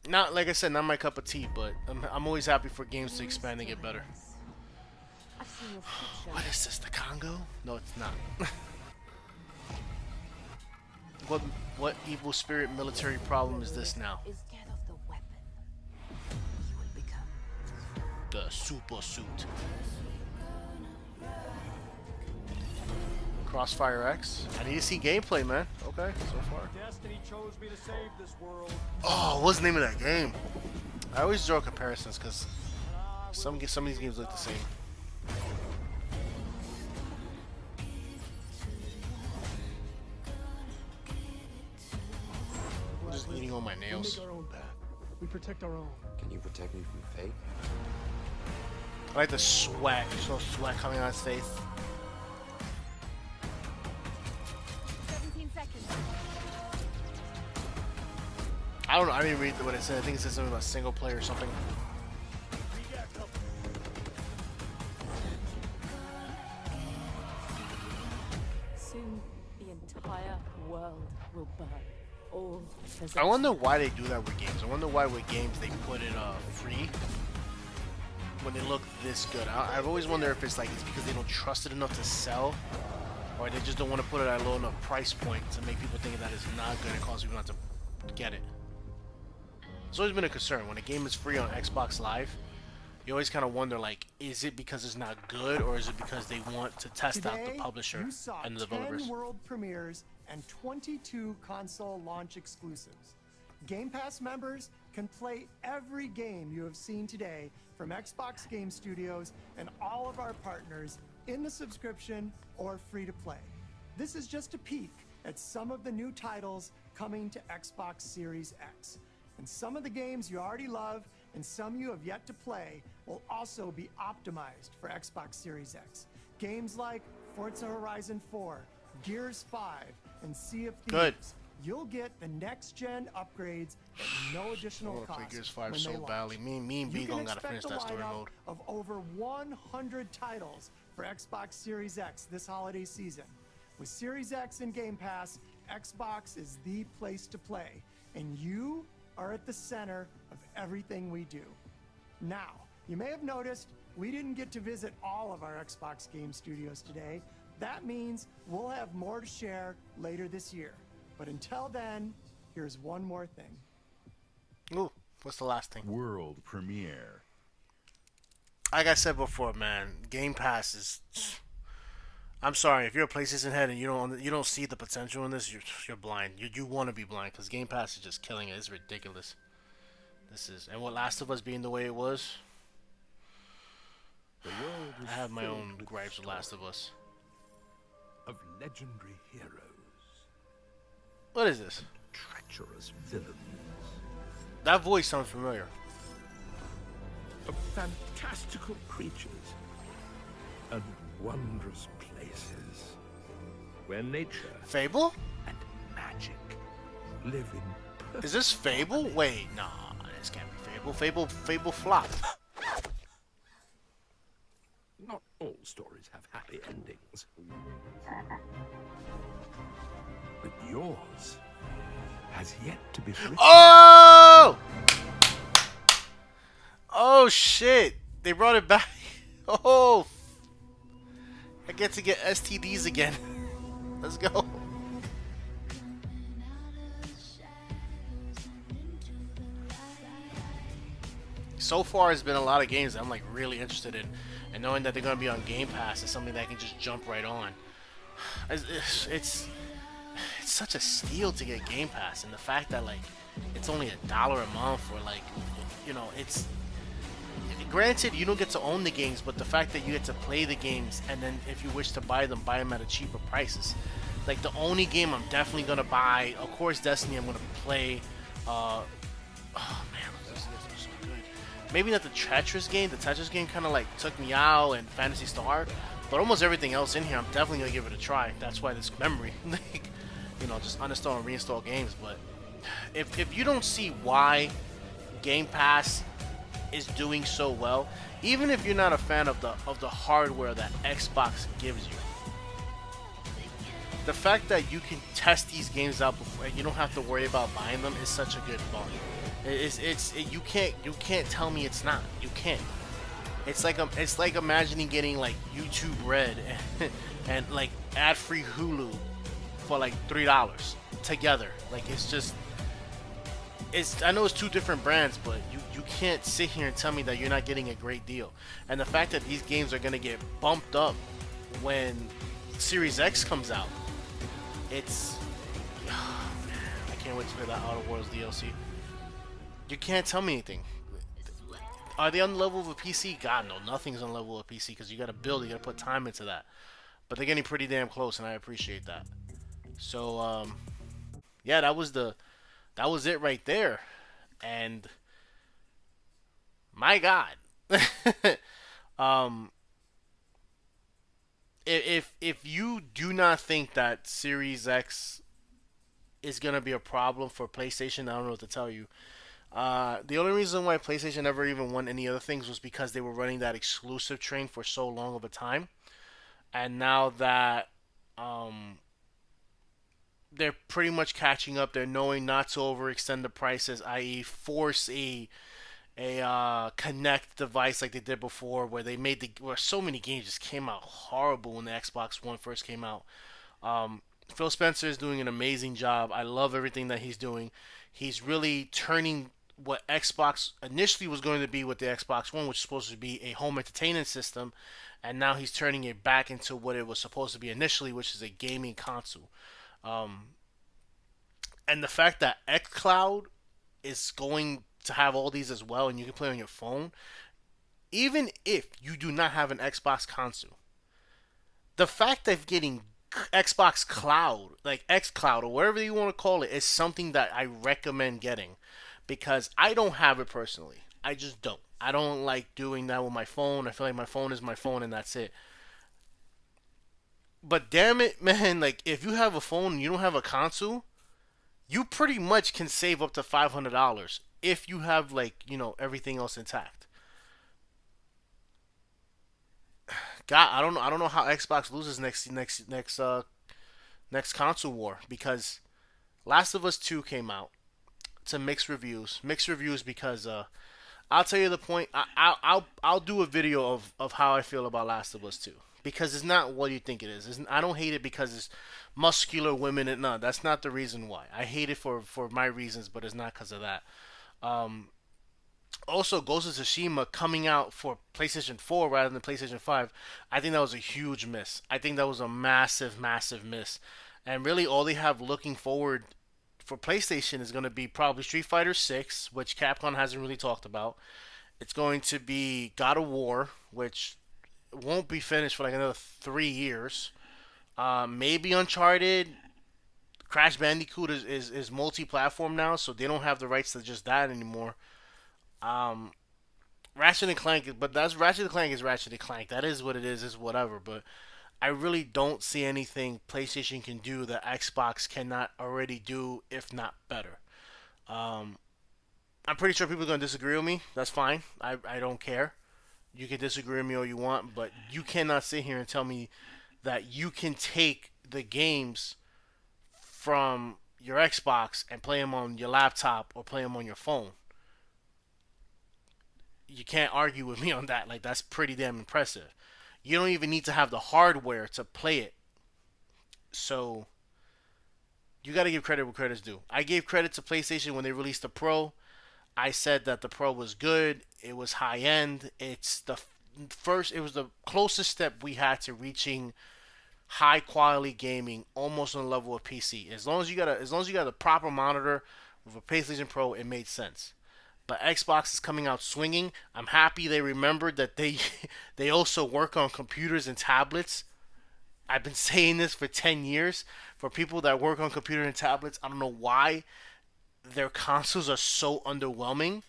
Not, like I said, not my cup of tea, but I'm always happy for games to expand and get better. What is this, the Congo? No, it's not. What evil spirit military problem is this now? The super suit. Crossfire X. I need to see gameplay, man. Okay, so far. Destiny chose me to save this world. Oh, what's the name of that game? I always draw comparisons because some of these games look the same. I'm just eating all my nails. We make our own path. We protect our own. Can you protect me from fate? I like the sweat. There's no sweat coming on his face. 17 seconds. I don't know. I didn't read what it said. I think it said something about single player or something. Soon, the entire world will burn. All I wonder why they do that with games. I wonder why with games they put it free when they look this good. I've always wondered if it's because they don't trust it enough to sell, or they just don't want to put it at a low enough price point to make people think that it's not good and cause people not to get it. It's always been a concern when a game is free on Xbox Live. You always kind of wonder, is it because it's not good, or is it because they want to test out the publisher and the developers? 10 world premieres and 22 console launch exclusives. Game Pass members can play every game you have seen today from Xbox Game Studios and all of our partners in the subscription or free to play. This is just a peek at some of the new titles coming to Xbox Series X. And some of the games you already love and some you have yet to play will also be optimized for Xbox Series X. Games like Forza Horizon 4, Gears 5, and Sea of Thieves. Good. You'll get the next-gen upgrades at no additional cost. I want to play Gears 5 when so they launch. badly. Me and B gonna gotta finish that story mode. Of over 100 titles for Xbox Series X this holiday season. With Series X and Game Pass, Xbox is the place to play, and you are at the center of everything we do. Now, you may have noticed we didn't get to visit all of our Xbox Game Studios today. That means we'll have more to share later this year. But until then, here's one more thing. Ooh, what's the last thing? World premiere. Like I said before, man, Game Pass is. I'm sorry if you're a PlayStation head and you don't see the potential in this. You're blind. You want to be blind because Game Pass is just killing it. It's ridiculous. This is and what Last of Us being the way it was. The world I is have my filled own with gripes with Last of Us. of legendary heroes, What is this? treacherous villains, That voice sounds familiar. of fantastical creatures, and wondrous places where nature Fable? and magic live in perfect Is this Fable? Wait, nah, this can't be Fable. Fable flopped. Not all stories have happy endings. But yours has yet to be written. Oh! Oh shit! They brought it back. Oh! I get to get STDs again. Let's go. So far, it's been a lot of games that I'm like really interested in, and knowing that they're gonna be on Game Pass is something that I can just jump right on. It's such a steal to get Game Pass, and the fact that like it's only $1 a month, or like, it's granted you don't get to own the games, but the fact that you get to play the games, and then if you wish to buy them at a cheaper prices. Like the only game I'm definitely gonna buy, of course, Destiny. I'm gonna play. Oh man, those games are so good. Maybe not the Tetris game. The Tetris game kind of like took me out, and Fantasy Star, but almost everything else in here, I'm definitely gonna give it a try. That's why this memory, like, just uninstall and reinstall games. But if you don't see why Game Pass is doing so well, even if you're not a fan of the hardware that Xbox gives you, the fact that you can test these games out before and you don't have to worry about buying them is such a good bump. You can't tell me it's not. You can't. It's like imagining getting like YouTube Red and like ad-free Hulu for like $3 together. Like I know it's two different brands, but you can't sit here and tell me that you're not getting a great deal. And the fact that these games are gonna get bumped up when Series X comes out, I can't wait to play that Outer Worlds DLC. You can't tell me anything. Are they on the level of a PC? God, no, nothing's on the level of a PC because you got to build, you got to put time into that. But they're getting pretty damn close, and I appreciate that. So, yeah, that was it right there, and my God, if you do not think that Series X is gonna be a problem for PlayStation, I don't know what to tell you. The only reason why PlayStation never even won any other things was because they were running that exclusive train for so long of a time, and now that they're pretty much catching up, they're knowing not to overextend the prices, i.e., force a Connect device like they did before, where where so many games just came out horrible when the Xbox One first came out. Phil Spencer is doing an amazing job. I love everything that he's doing. He's really turning what Xbox initially was going to be with the Xbox One, which was supposed to be a home entertainment system, and now he's turning it back into what it was supposed to be initially, which is a gaming console. And the fact that xCloud is going to have all these as well, and you can play on your phone, even if you do not have an Xbox console, the fact of getting Xbox Cloud, like xCloud or whatever you want to call it, is something that I recommend getting, because I don't have it personally. I just don't. I don't like doing that with my phone. I feel like my phone is my phone and that's it. But damn it, man, like if you have a phone and you don't have a console, you pretty much can save up to $500 if you have everything else intact. God, I don't know how Xbox loses next console war, because Last of Us 2 came out to mixed reviews. Mixed reviews because I'll tell you the point. I'll do a video of how I feel about Last of Us 2. because it's not what you think it is. I don't hate it because it's muscular women. And no, that's not the reason why. I hate it for my reasons, but it's not because of that. Um, Also, Ghost of Tsushima coming out for PlayStation 4 rather than PlayStation 5, I think that was a huge miss. I think that was a massive, massive miss. And really, all they have looking forward for PlayStation is going to be probably Street Fighter 6, which Capcom hasn't really talked about. It's going to be God of War, which won't be finished for like another 3 years. Maybe Uncharted. Crash Bandicoot is multi-platform now, so they don't have the rights to just that anymore. Um, Ratchet and Clank, but that's Ratchet and Clank is Ratchet and Clank. That is what it is whatever. But I really don't see anything PlayStation can do that Xbox cannot already do, if not better. Um, I'm pretty sure people are gonna disagree with me. That's fine. I don't care. You can disagree with me all you want, but you cannot sit here and tell me that you can take the games from your Xbox and play them on your laptop or play them on your phone. You can't argue with me on that. Like, that's pretty damn impressive. You don't even need to have the hardware to play it. So you got to give credit where credit's due. I gave credit to PlayStation when they released the Pro. I said that the Pro was good. It was high end. It's the first. It was the closest step we had to reaching high quality gaming, almost on the level of PC. As long as you got a proper monitor with a PlayStation Pro, it made sense. But Xbox is coming out swinging. I'm happy they remembered that they they also work on computers and tablets. I've been saying this for 10 years. For people that work on computer and tablets, I don't know why their consoles are so underwhelming,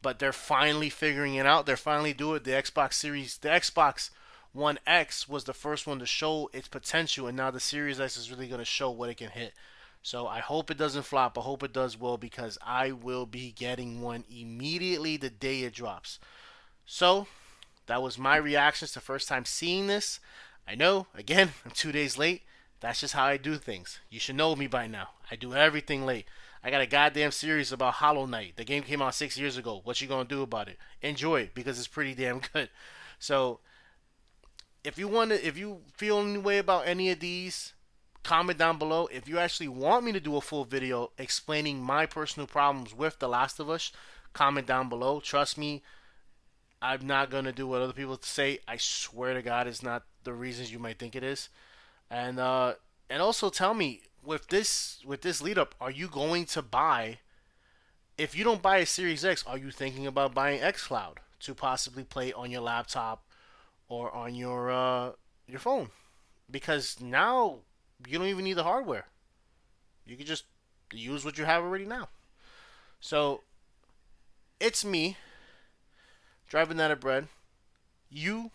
but they're finally figuring it out. They're finally doing it. The Xbox One X was the first one to show its potential, and now the Series X is really going to show what it can hit. So I hope it doesn't flop. I hope it does well because I will be getting one immediately the day it drops. So that was my reactions to first time seeing this. I know, again, I'm 2 days late. That's just how I do things. You should know me by now. I do everything late. I got a goddamn series about Hollow Knight. The game came out 6 years ago. What you gonna do about it? Enjoy it because it's pretty damn good. So if you feel any way about any of these, comment down below. If you actually want me to do a full video explaining my personal problems with The Last of Us, comment down below. Trust me, I'm not gonna do what other people say. I swear to God, it's not the reasons you might think it is. And also tell me with this lead up, are you going to buy? If you don't buy a Series X, are you thinking about buying XCloud to possibly play on your laptop or on your phone? Because now you don't even need the hardware. You can just use what you have already now. So it's me driving that of bread. You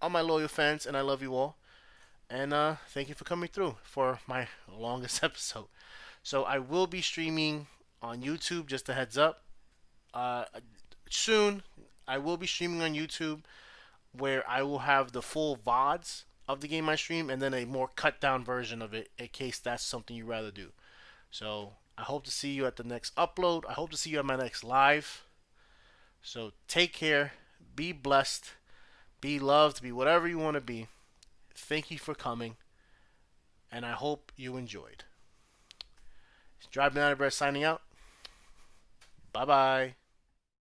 are my loyal fans, and I love you all. And thank you for coming through for my longest episode. So I will be streaming on YouTube, just a heads up. Soon, I will be streaming on YouTube where I will have the full VODs of the game I stream and then a more cut down version of it in case that's something you'd rather do. So I hope to see you at the next upload. I hope to see you at my next live. So take care. Be blessed. Be loved. Be whatever you want to be. Thank you for coming, and I hope you enjoyed. Drive Banana Bread signing out. Bye bye.